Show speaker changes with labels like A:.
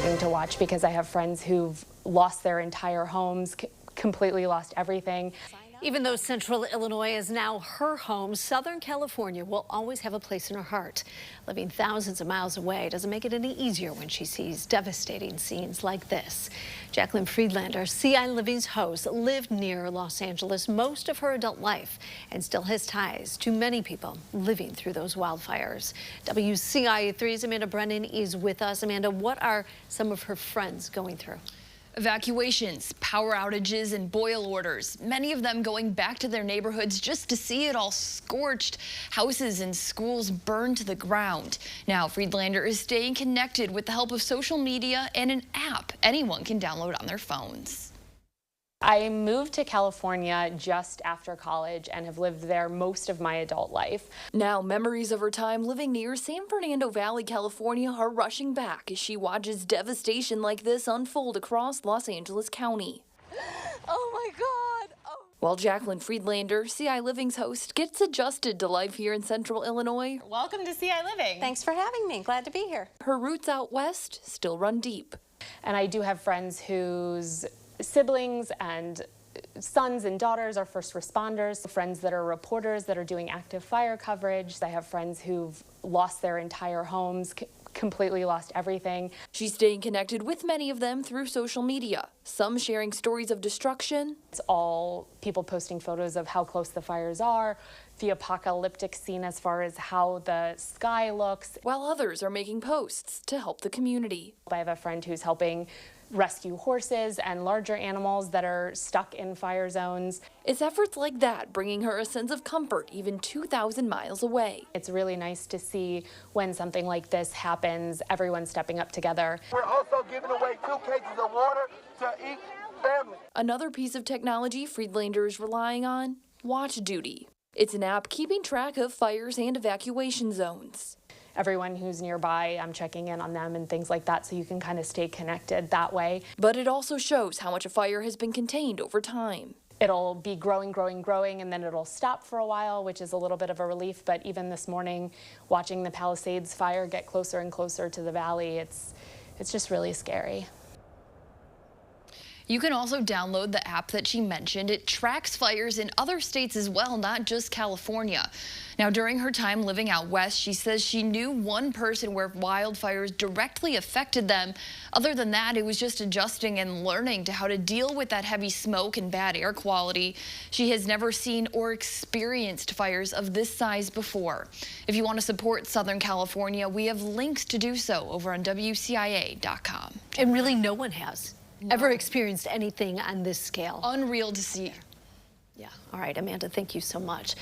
A: devastating to watch because I have friends who've lost their entire homes, completely lost everything.
B: Even though Central Illinois is now her home, Southern California will always have a place in her heart. Living thousands of miles away doesn't make it any easier when she sees devastating scenes like this. Jaclyn Friedlander, ciLiving's host, lived near Los Angeles most of her adult life and still has ties to many people living through those wildfires. WCIA3's Amanda Brennan is with us. Amanda, what are some of her friends going through?
C: Evacuations, power outages, and boil orders, many of them going back to their neighborhoods just to see it all scorched, houses and schools burned to the ground. Now, Friedlander is staying connected with the help of social media and an app anyone can download on their phones.
A: I moved to California just after college and have lived there most of my adult life.
D: Now, memories of her time living near San Fernando Valley, California are rushing back as she watches devastation like this unfold across Los Angeles County.
E: Oh my God! Oh.
D: While Jaclyn Friedlander, ciLiving's host, gets adjusted to life here in Central Illinois.
E: Welcome to ciLiving.
F: Thanks for having me. Glad to be here.
D: Her roots out west still run deep.
A: And I do have friends whose siblings and sons and daughters are first responders, friends that are reporters that are doing active fire coverage. I have friends who've lost their entire homes, completely lost everything.
D: She's staying connected with many of them through social media, some sharing stories of destruction.
A: It's all people posting photos of how close the fires are, the apocalyptic scene as far as how the sky looks,
D: while others are making posts to help the community.
A: I have a friend who's helping rescue horses and larger animals that are stuck in fire zones.
D: It's efforts like that bringing her a sense of comfort even 2,000 miles away.
A: It's really nice to see when something like this happens, everyone stepping up together.
G: We're also giving away 2 cases of water to each family.
D: Another piece of technology Friedlander is relying on, Watch Duty. It's an app keeping track of fires and evacuation zones.
A: Everyone who's nearby, I'm checking in on them and things like that, so you can kind of stay connected that way.
D: But it also shows how much a fire has been contained over time.
A: It'll be growing, and then it'll stop for a while, which is a little bit of a relief. But even this morning, watching the Palisades fire get closer and closer to the valley, it's just really scary.
C: You can also download the app that she mentioned. It tracks fires in other states as well, not just California. Now, during her time living out west, she says she knew one person where wildfires directly affected them. Other than that, it was just adjusting and learning to how to deal with that heavy smoke and bad air quality. She has never seen or experienced fires of this size before. If you want to support Southern California, we have links to do so over on WCIA.com.
B: And really, no one has ever experienced anything on this scale.
C: Unreal to see.
B: Yeah. All right, Amanda, thank you so much.